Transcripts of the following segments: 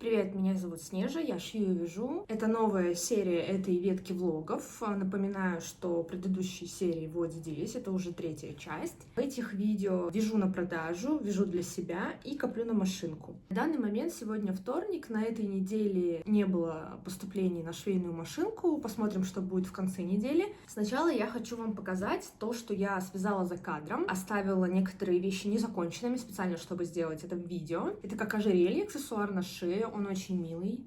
Привет, меня зовут Снежа, я шью и вяжу. Это новая серия этой ветки влогов. Напоминаю, что предыдущие серии вот здесь, это уже третья часть. В этих видео вяжу на продажу, вяжу для себя и коплю на машинку. В данный момент сегодня вторник, на этой неделе не было поступлений на швейную машинку. Посмотрим, что будет в конце недели. Сначала я хочу вам показать то, что я связала за кадром. Оставила некоторые вещи незаконченными специально, чтобы сделать это видео. Это как ожерелье, аксессуар на шее. Он очень милый,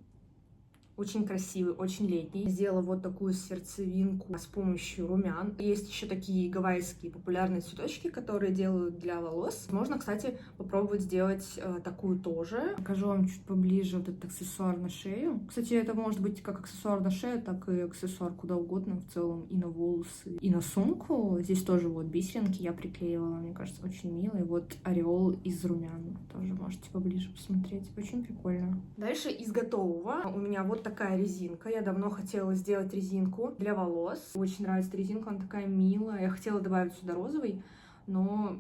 очень красивый, очень летний. Сделала вот такую сердцевинку с помощью румян. Есть еще такие гавайские популярные цветочки, которые делают для волос. Можно, кстати, попробовать сделать такую тоже. Покажу вам чуть поближе вот этот аксессуар на шею. Кстати, это может быть как аксессуар на шею, так и аксессуар куда угодно в целом. И на волосы, и на сумку. Здесь тоже вот бисеринки я приклеивала. Мне кажется, очень милый. Вот ореол из румян. Тоже можете поближе посмотреть. Очень прикольно. Дальше из готового у меня вот такая резинка. Я давно хотела сделать резинку для волос. Очень нравится резинка, она такая милая. Я хотела добавить сюда розовый, но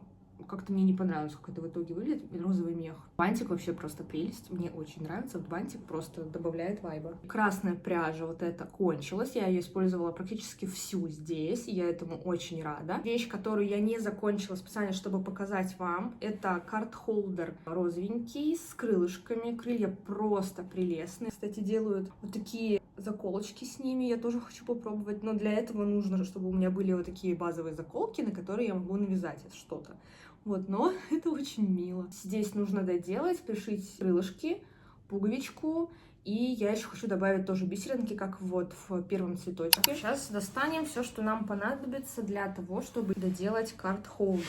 как-то мне не понравилось, как это в итоге выглядит. Розовый мех. Бантик вообще просто прелесть. Мне очень нравится. Вот бантик просто добавляет вайба. Красная пряжа вот эта кончилась. Я ее использовала практически всю здесь. И я этому очень рада. Вещь, которую я не закончила специально, чтобы показать вам, это карт-холдер розовенький с крылышками. Крылья просто прелестные. Кстати, делают вот такие заколочки с ними. Я тоже хочу попробовать. Но для этого нужно, чтобы у меня были вот такие базовые заколки, на которые я могу навязать что-то. Вот, но это очень мило. Здесь нужно доделать, пришить крылышки, пуговичку, и я еще хочу добавить тоже бисеринки, как вот в первом цветочке. Сейчас достанем все, что нам понадобится для того, чтобы доделать карт-холдер.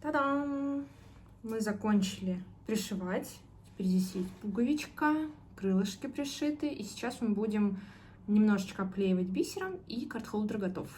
Та-дам! Мы закончили пришивать. Теперь здесь есть пуговичка, крылышки пришиты. И сейчас мы будем немножечко обклеивать бисером, и карт-холдер готов.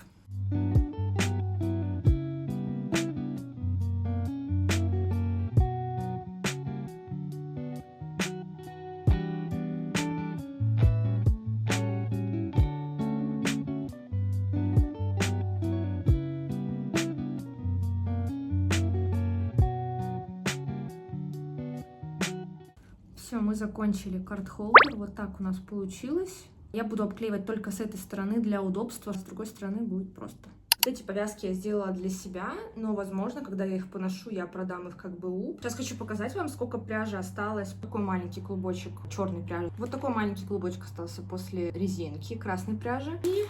Все, мы закончили карт-холдер. Вот так у нас получилось. Я буду обклеивать только с этой стороны для удобства, с другой стороны будет просто. Вот эти повязки я сделала для себя, но, возможно, когда я их поношу, я продам их как БУ. Сейчас хочу показать вам, сколько пряжи осталось. Такой маленький клубочек черной пряжи. Вот такой маленький клубочек остался после резинки красной пряжи. И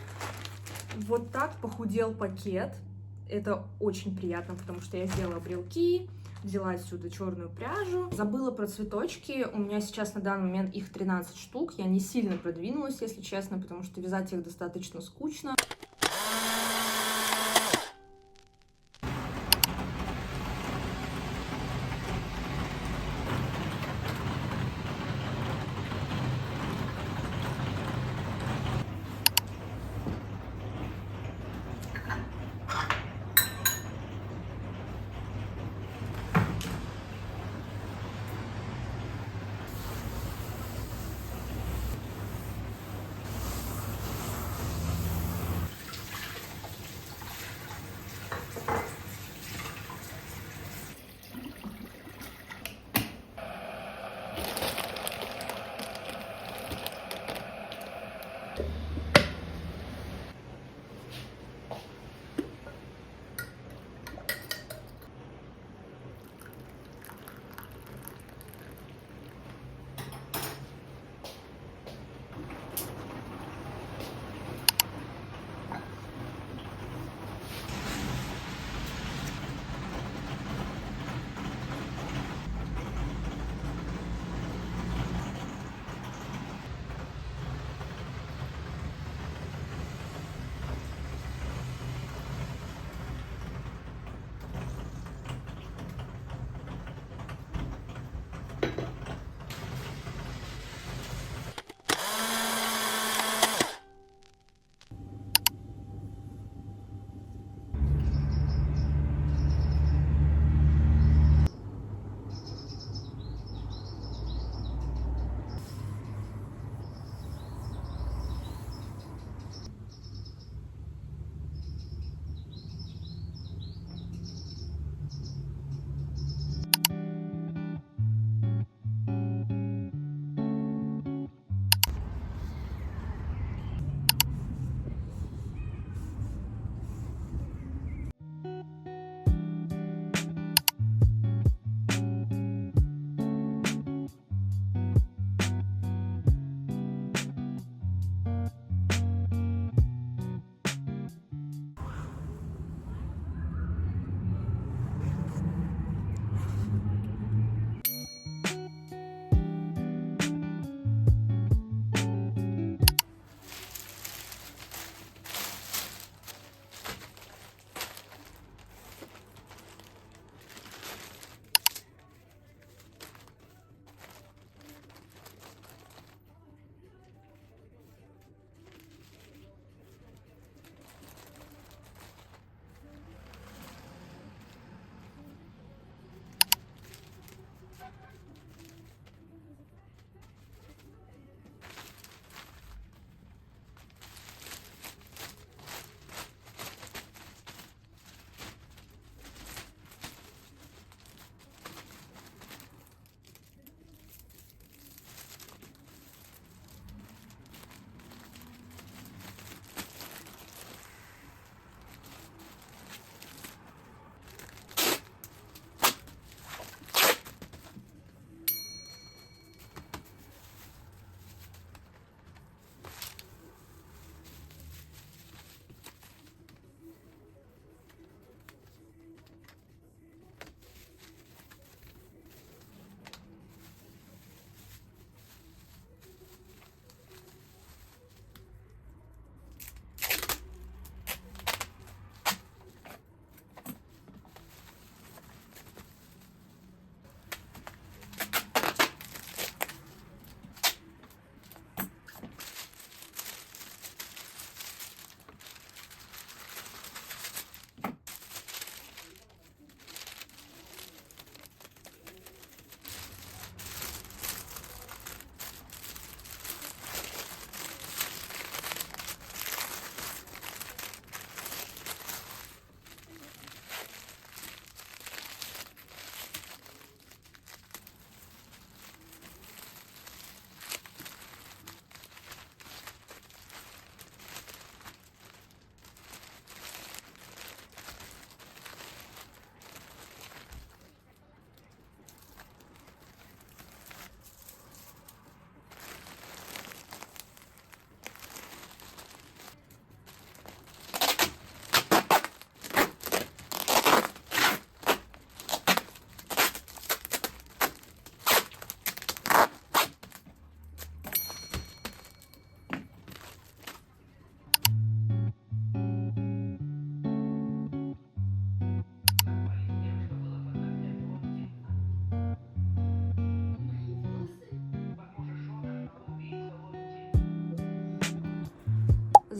вот так похудел пакет. Это очень приятно, потому что я сделала брелки, взяла отсюда черную пряжу. Забыла про цветочки. У меня сейчас на данный момент их 13 штук. Я не сильно продвинулась, если честно, потому что вязать их достаточно скучно.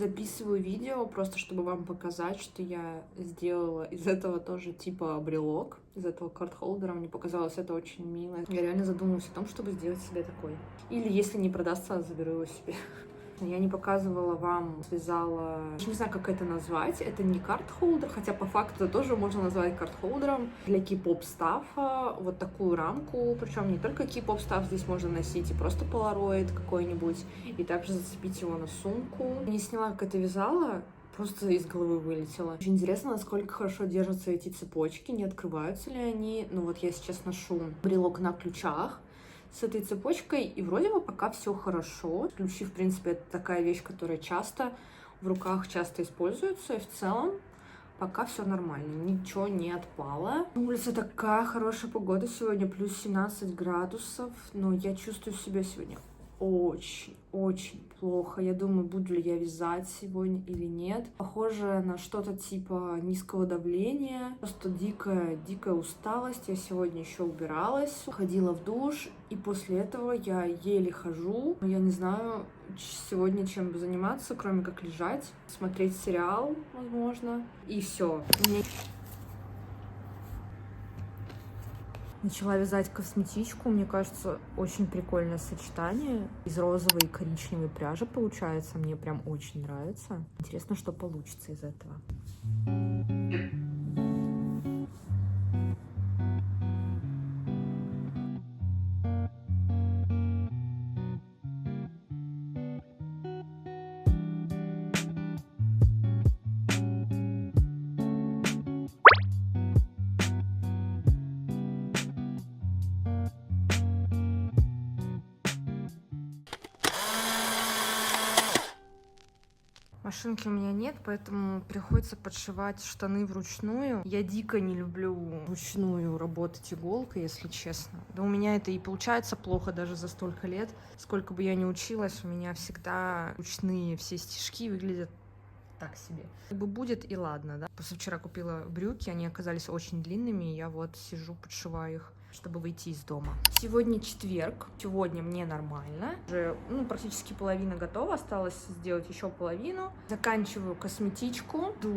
Записываю видео просто, чтобы вам показать, что я сделала из этого тоже типа брелок, из этого карт-холдера. Мне показалось это очень мило. Я реально задумалась о том, чтобы сделать себе такой. Или если не продастся, заберу его себе. Я не показывала вам, связала, не знаю, как это назвать, это не карт-холдер, хотя по факту это тоже можно назвать карт-холдером для кей-поп стаффа, вот такую рамку, причем не только кей-поп стафф здесь можно носить, и просто полароид какой-нибудь, и также зацепить его на сумку. Я не сняла, как это вязала, просто из головы вылетело. Очень интересно, насколько хорошо держатся эти цепочки, не открываются ли они. Ну вот я сейчас ношу брелок на ключах с этой цепочкой, и вроде бы пока все хорошо. Ключи, в принципе, это такая вещь, которая часто в руках часто используется, и в целом пока все нормально, ничего не отпало. На улице такая хорошая погода сегодня, плюс 17 градусов, но я чувствую себя сегодня очень плохо. Я думаю, буду ли я вязать сегодня или нет. Похоже на что-то типа низкого давления. Просто дикая усталость. Я сегодня еще убиралась, ходила в душ, и после этого я еле хожу. Я не знаю сегодня чем заниматься, кроме как лежать, смотреть сериал, возможно, и все. Начала вязать косметичку, мне кажется, очень прикольное сочетание. Из розовой и коричневой пряжи получается, мне прям очень нравится. Интересно, что получится из этого. Машинки у меня нет, поэтому приходится подшивать штаны вручную. Я дико не люблю вручную работать иголкой, если честно. Да у меня это и получается плохо даже за столько лет. Сколько бы я ни училась, у меня всегда ручные все стежки выглядят так себе. Как бы будет и ладно, да. Просто вчера купила брюки, они оказались очень длинными, и я вот сижу, подшиваю их, чтобы выйти из дома. Сегодня четверг, сегодня мне нормально. Уже практически половина готова, осталось сделать еще половину. Заканчиваю косметичку, иду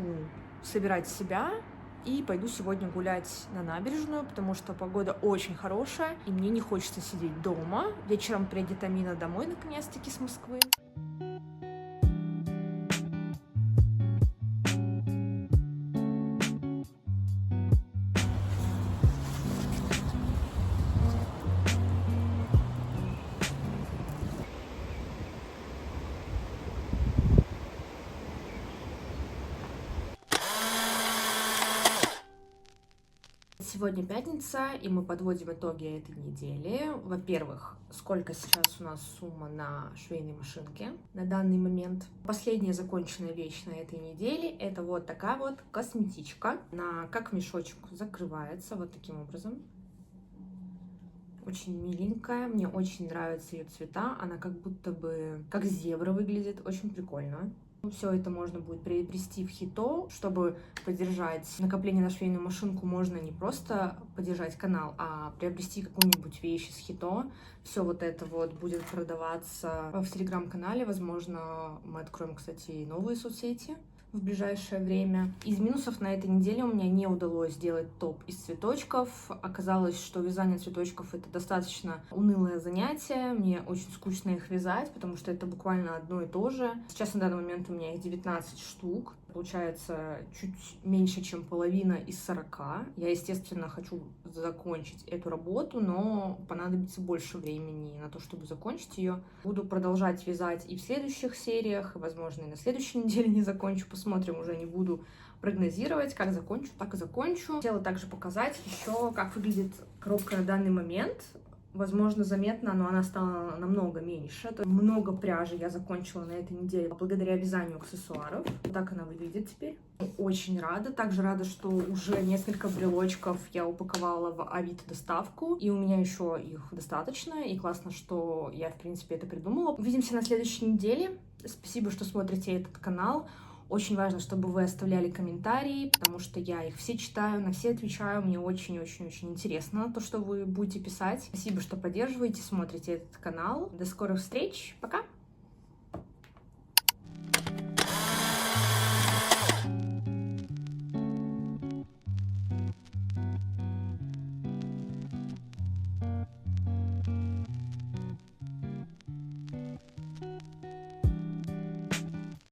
собирать себя и пойду сегодня гулять на набережную, потому что погода очень хорошая, и мне не хочется сидеть дома. Вечером приедет Амина домой, наконец-таки, с Москвы. Сегодня пятница, и мы подводим итоги этой недели. Во-первых, сколько сейчас у нас сумма на швейной машинке на данный момент. Последняя законченная вещь на этой неделе — это вот такая вот косметичка. Она как мешочек закрывается вот таким образом. Очень миленькая, мне очень нравятся ее цвета. Она как будто бы как зебра выглядит, очень прикольно. Все это можно будет приобрести в Хито. Чтобы поддержать накопление на швейную машинку, можно не просто поддержать канал, а приобрести какую-нибудь вещь из Хито. Все вот это вот будет продаваться в телеграм-канале. Возможно, мы откроем, кстати, новые соцсети в ближайшее время. Из минусов на этой неделе у меня не удалось сделать топ из цветочков. Оказалось, что вязание цветочков — это достаточно унылое занятие. Мне очень скучно их вязать, потому что это буквально одно и то же. Сейчас на данный момент у меня их 19 штук. Получается чуть меньше, чем половина из 40. Я, естественно, хочу закончить эту работу, но понадобится больше времени на то, чтобы закончить ее. Буду продолжать вязать и в следующих сериях, и, возможно, и на следующей неделе не закончу. Посмотрим, уже не буду прогнозировать. Как закончу, так и закончу. Хотела также показать еще, как выглядит коробка на данный момент. Возможно, заметно, но она стала намного меньше. То есть много пряжи я закончила на этой неделе благодаря вязанию аксессуаров. Вот так она выглядит теперь. Очень рада. Также рада, что уже несколько брелочков я упаковала в Авито доставку. И у меня еще их достаточно. И классно, что я, в принципе, это придумала. Увидимся на следующей неделе. Спасибо, что смотрите этот канал. Очень важно, чтобы вы оставляли комментарии, потому что я их все читаю, на все отвечаю. Мне очень-очень-очень интересно то, что вы будете писать. Спасибо, что поддерживаете, смотрите этот канал. До скорых встреч. Пока!